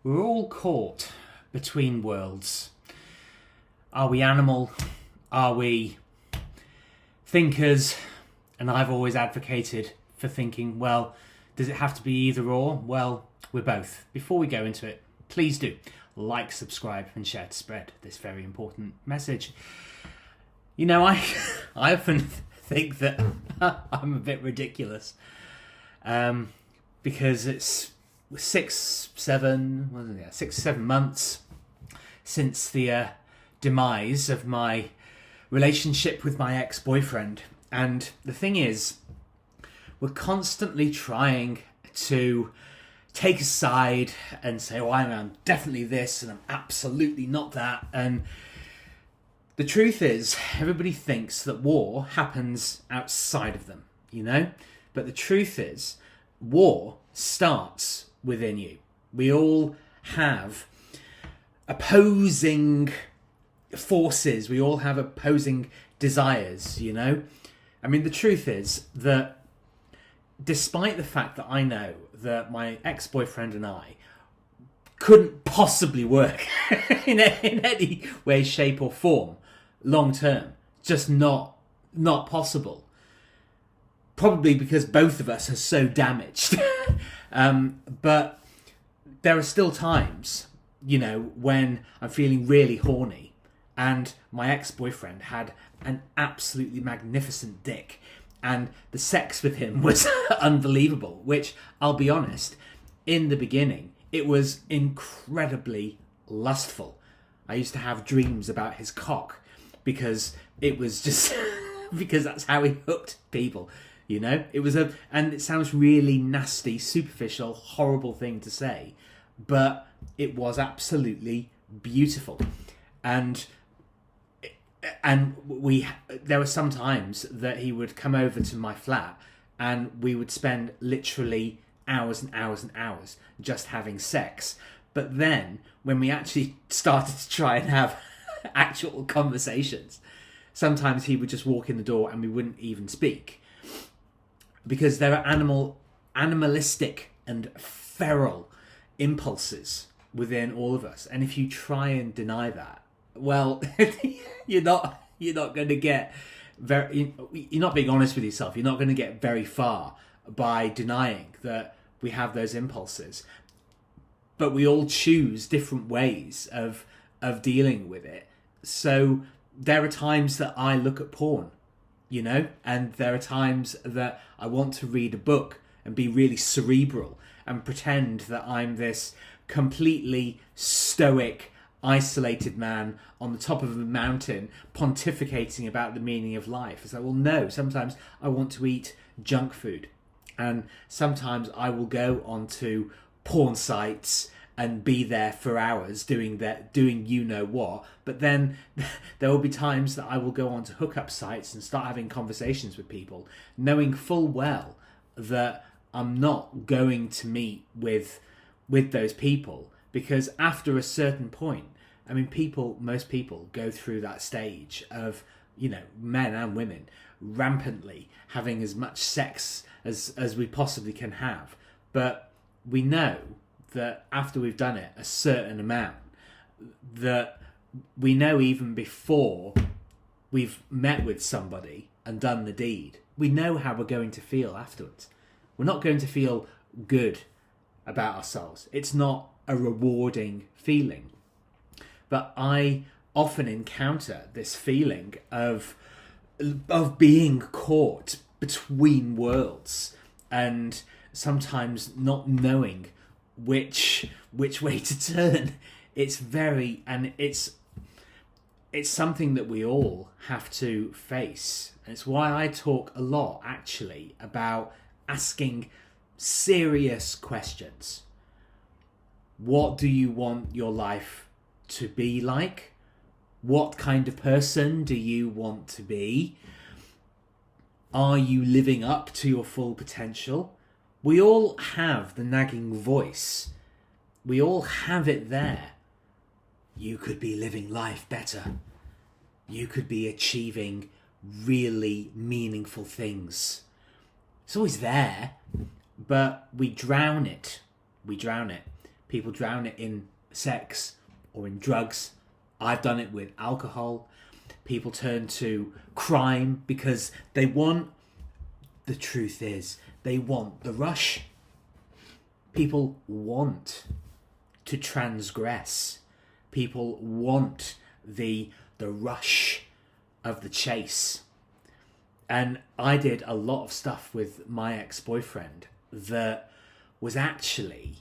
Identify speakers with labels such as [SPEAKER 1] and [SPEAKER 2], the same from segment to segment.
[SPEAKER 1] We're all caught between worlds. Are we animal? Are we thinkers? And I've always advocated for thinking, well, does it have to be either or? Well, we're both. Before we go into it, please do like, subscribe and share to spread this very important message. You know, I often think that I'm a bit ridiculous because it's 6-7 months since the demise of my relationship with my ex-boyfriend. And the thing is, we're constantly trying to take a side and say, oh, I'm definitely this and I'm absolutely not that. And the truth is, everybody thinks that war happens outside of them, you know? But the truth is, war starts within you. We all have opposing forces. We all have opposing desires, you know? I mean, the truth is that despite the fact that I know that my ex-boyfriend and I couldn't possibly work in any way, shape or form long term, just not possible. Probably because both of us are so damaged. But there are still times, you know, when I'm feeling really horny and my ex-boyfriend had an absolutely magnificent dick and the sex with him was unbelievable, which, I'll be honest, in the beginning, it was incredibly lustful. I used to have dreams about his cock because it was just because that's how he hooked people, you know? It was and it sounds really nasty, superficial, horrible thing to say, but it was absolutely beautiful. And there were some times that he would come over to my flat and we would spend literally hours and hours and hours just having sex. But then when we actually started to try and have actual conversations, sometimes he would just walk in the door and we wouldn't even speak, because there are animalistic and feral impulses within all of us. And if you try and deny that, well, you're not going to get you're not being honest with yourself. You're not going to get very far by denying that we have those impulses. But we all choose different ways of dealing with it. So there are times that I look at porn, you know, and there are times that I want to read a book and be really cerebral and pretend that I'm this completely stoic, isolated man on the top of a mountain pontificating about the meaning of life. It's like, well, no, sometimes I want to eat junk food, and sometimes I will go onto porn sites and be there for hours doing you know what. But then there will be times that I will go onto hookup sites and start having conversations with people, knowing full well that I'm not going to meet with those people, because after a certain point, I mean, most people go through that stage of, you know, men and women rampantly having as much sex as we possibly can have. But we know that after we've done it a certain amount, that we know even before we've met with somebody and done the deed, we know how we're going to feel afterwards. We're not going to feel good about ourselves. It's not a rewarding feeling. But I often encounter this feeling of being caught between worlds, and sometimes not knowing which way to turn. It's something that we all have to face. And it's why I talk a lot, actually, about asking serious questions. What do you want your life to be like? What kind of person do you want to be? Are you living up to your full potential? We all have the nagging voice. We all have it there. You could be living life better. You could be achieving really meaningful things. It's always there, but we drown it. People drown it in sex or in drugs. I've done it with alcohol. People turn to crime because they want, the truth is, they want the rush. People want to transgress. People want the rush of the chase. And I did a lot of stuff with my ex-boyfriend that was actually,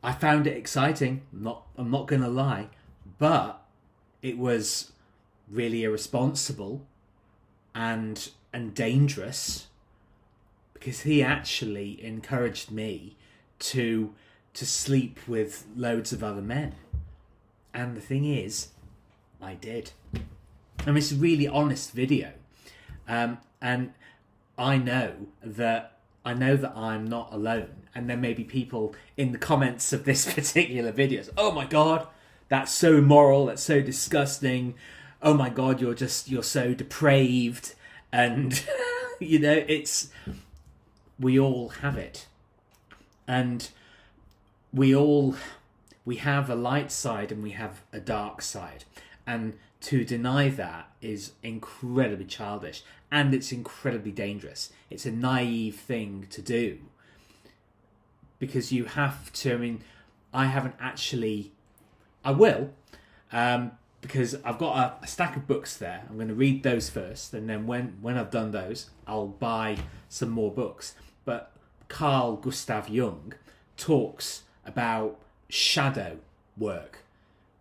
[SPEAKER 1] I found it exciting. I'm not going to lie, but it was really irresponsible and dangerous, because he actually encouraged me to sleep with loads of other men. And the thing is, I did. And it's a really honest video. And I know that I'm not alone. And there may be people in the comments of this particular video, oh my God, that's so immoral, that's so disgusting. Oh my God, you're so depraved. And, you know, we all have it. And we have a light side and we have a dark side. And to deny that is incredibly childish, and it's incredibly dangerous. It's a naive thing to do, because you have to, I mean, I will, because I've got a stack of books there. I'm going to read those first, and then when I've done those, I'll buy some more books. But Carl Gustav Jung talks about shadow work.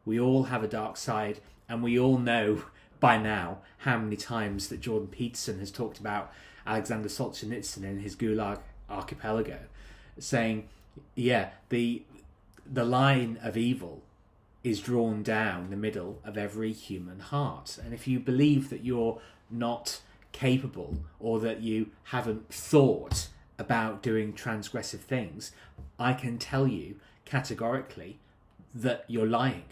[SPEAKER 1] We all have a dark side, and we all know by now how many times that Jordan Peterson has talked about Alexander Solzhenitsyn in his Gulag Archipelago, saying, yeah, the line of evil is drawn down the middle of every human heart. And if you believe that you're not capable, or that you haven't thought about doing transgressive things, I can tell you categorically that you're lying.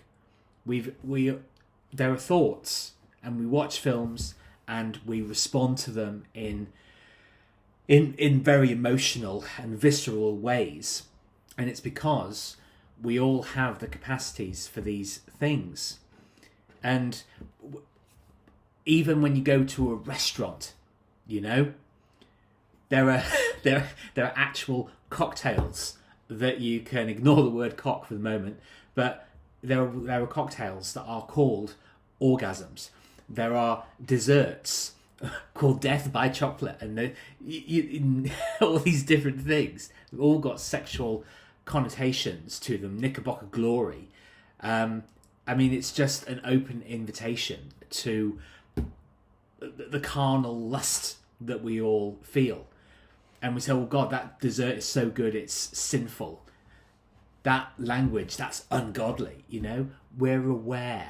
[SPEAKER 1] There are thoughts, and we watch films and we respond to them in very emotional and visceral ways, and it's because we all have the capacities for these things. And even when you go to a restaurant, you know, there are actual cocktails that you can ignore the word cock for the moment, but there are cocktails that are called orgasms. There are desserts called death by chocolate, and all these different things. They've all got sexual connotations to them. Knickerbocker glory. I mean, it's just an open invitation to the carnal lust that we all feel. And we say, oh God, that dessert is so good, it's sinful. That language, that's ungodly, you know? We're aware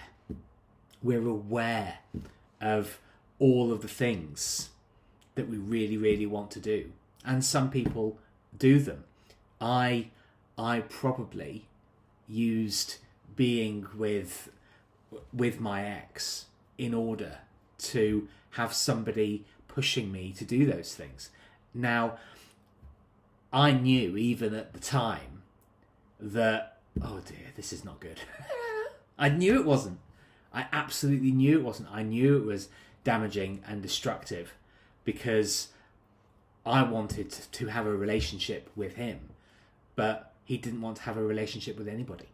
[SPEAKER 1] of all of the things that we really, really want to do. And some people do them. I probably used being with my ex in order to have somebody pushing me to do those things. Now, I knew even at the time that, oh dear, this is not good. I knew it wasn't. I absolutely knew it wasn't. I knew it was damaging and destructive, because I wanted to have a relationship with him, but he didn't want to have a relationship with anybody.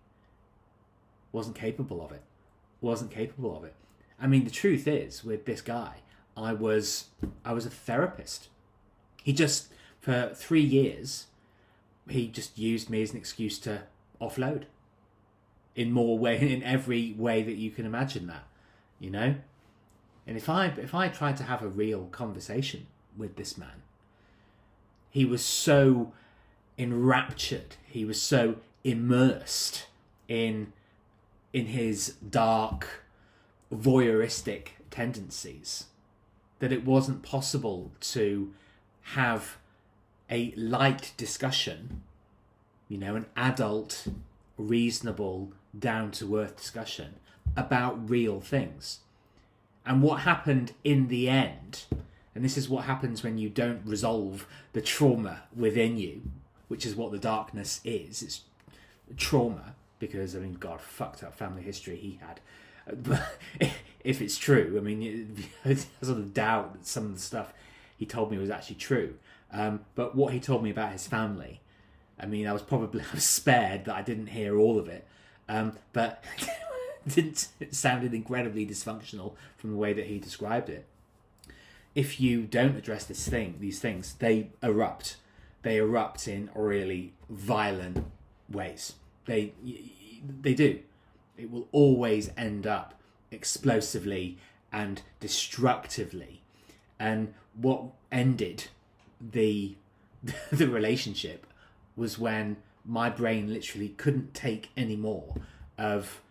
[SPEAKER 1] Wasn't capable of it. I mean, the truth is, with this guy, I was a therapist. He just, for 3 years, he just used me as an excuse to offload in every way that you can imagine that, you know? And if I tried to have a real conversation with this man, he was so enraptured, he was so immersed in his dark, voyeuristic tendencies, that it wasn't possible to have a light discussion, you know, an adult, reasonable, down-to-earth discussion about real things. And what happened in the end, and this is what happens when you don't resolve the trauma within you, which is what the darkness is. trauma, because I mean, God, fucked up family history he had. But if it's true, I mean, I sort of doubt that some of the stuff he told me was actually true. But what he told me about his family, I mean, I was spared that I didn't hear all of it. But it sounded incredibly dysfunctional from the way that he described it. If you don't address these things, they erupt. They erupt in really violent ways. They do. It will always end up explosively and destructively. And what ended the relationship was when my brain literally couldn't take any more of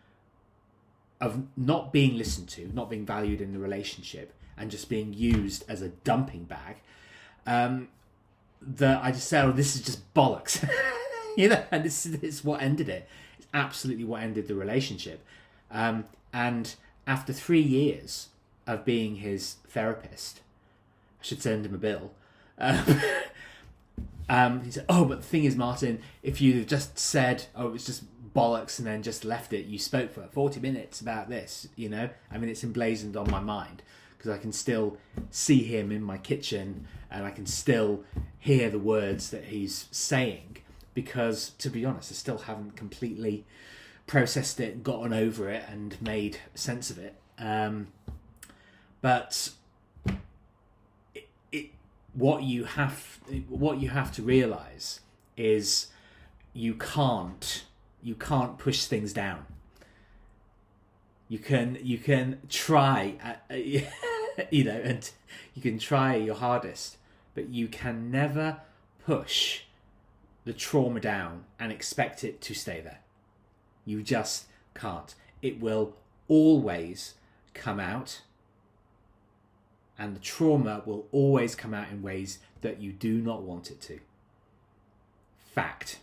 [SPEAKER 1] not being listened to, not being valued in the relationship, and just being used as a dumping bag. That I just said, "Oh, this is just bollocks," and this is what ended it. It's absolutely what ended the relationship. And after 3 years of being his therapist, I should send him a bill. He said, "Oh, but the thing is, Martin, if you'd have just said, oh, it was just bollocks, and then just left it, you spoke for 40 minutes about this, I mean, it's emblazoned on my mind, because I can still see him in my kitchen, and I can still hear the words that he's saying, because, to be honest, I still haven't completely processed it, gotten over it, and made sense of it. But what you have to realize is you can't push things down. You can try, and you can try your hardest, but you can never push the trauma down and expect it to stay there. You just can't. It will always come out, and the trauma will always come out in ways that you do not want it to. Fact.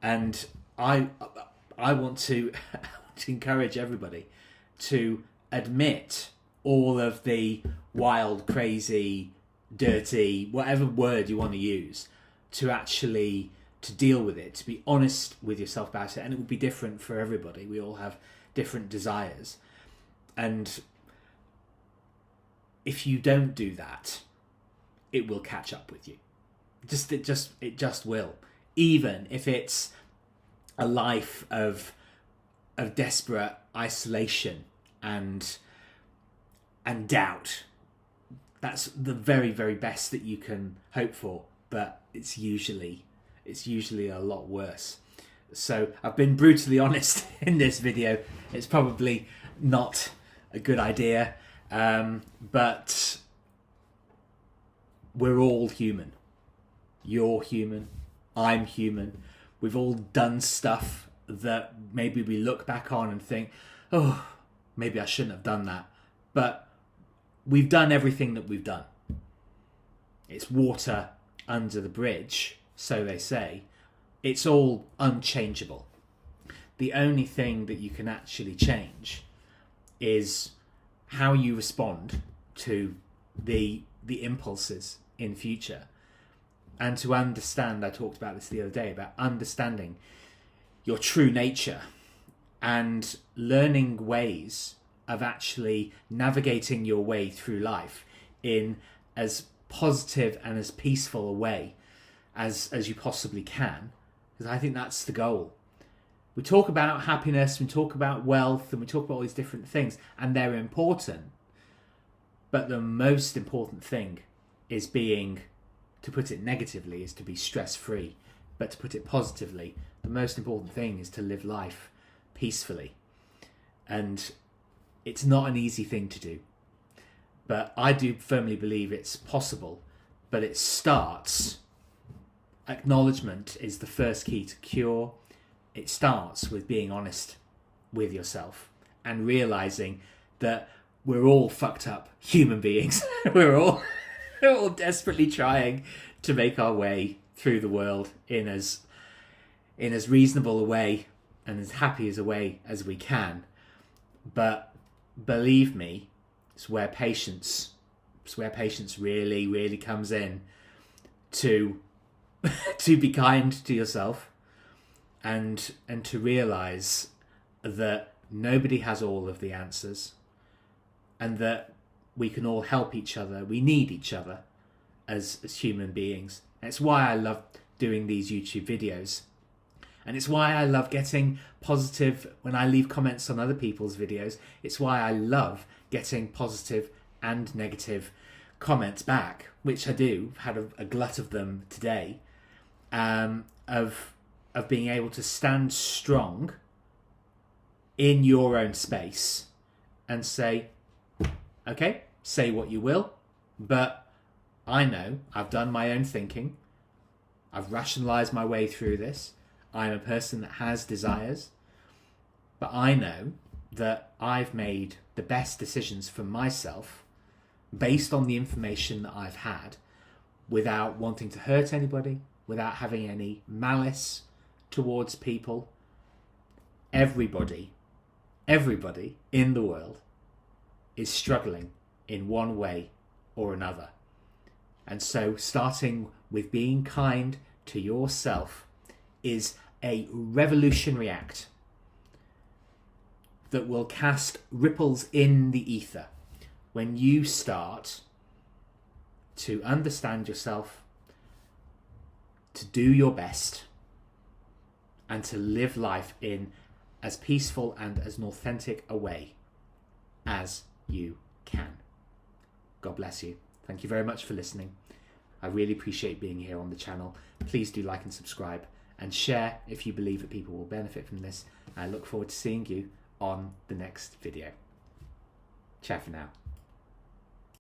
[SPEAKER 1] And I want to encourage everybody to admit all of the wild, crazy, dirty, whatever word you want to use, to deal with it, to be honest with yourself about it. And it will be different for everybody. We all have different desires. And if you don't do that, it will catch up with you. It just will. Even if it's a life of desperate isolation and doubt. That's the very, very best that you can hope for, but it's usually a lot worse. So I've been brutally honest in this video. It's probably not a good idea, but we're all human. You're human. I'm human. We've all done stuff that maybe we look back on and think, oh, maybe I shouldn't have done that. But we've done everything that we've done. It's water under the bridge, so they say. It's all unchangeable. The only thing that you can actually change is how you respond to the impulses in future. And to understand, I talked about this the other day, about understanding your true nature and learning ways of actually navigating your way through life in as positive and as peaceful a way as you possibly can. Because I think that's the goal. We talk about happiness, we talk about wealth, and we talk about all these different things, and they're important. But the most important thing is to put it negatively, is to be stress-free. But to put it positively, the most important thing is to live life peacefully. And it's not an easy thing to do. But I do firmly believe it's possible. But it starts, acknowledgement is the first key to cure. It starts with being honest with yourself and realizing that we're all fucked up human beings. We're all desperately trying to make our way through the world in as reasonable a way and as happy as a way as we can. But believe me, it's where patience really, really comes in, to be kind to yourself and to realize that nobody has all of the answers, and that we can all help each other. We need each other as human beings. And it's why I love doing these YouTube videos. And it's why I love getting positive when I leave comments on other people's videos. It's why I love getting positive and negative comments back, which I do. I've had a glut of them today, of being able to stand strong in your own space and say, okay, say what you will, but I know I've done my own thinking. I've rationalized my way through this. I'm a person that has desires, but I know that I've made the best decisions for myself based on the information that I've had, without wanting to hurt anybody, without having any malice towards people. Everybody in the world is struggling in one way or another. And so starting with being kind to yourself is a revolutionary act that will cast ripples in the ether when you start to understand yourself, to do your best, and to live life in as peaceful and as an authentic a way as you can. God bless you. Thank you very much for listening. I really appreciate being here on the channel. Please do like and subscribe and share if you believe that people will benefit from this. I look forward to seeing you on the next video. Ciao for now.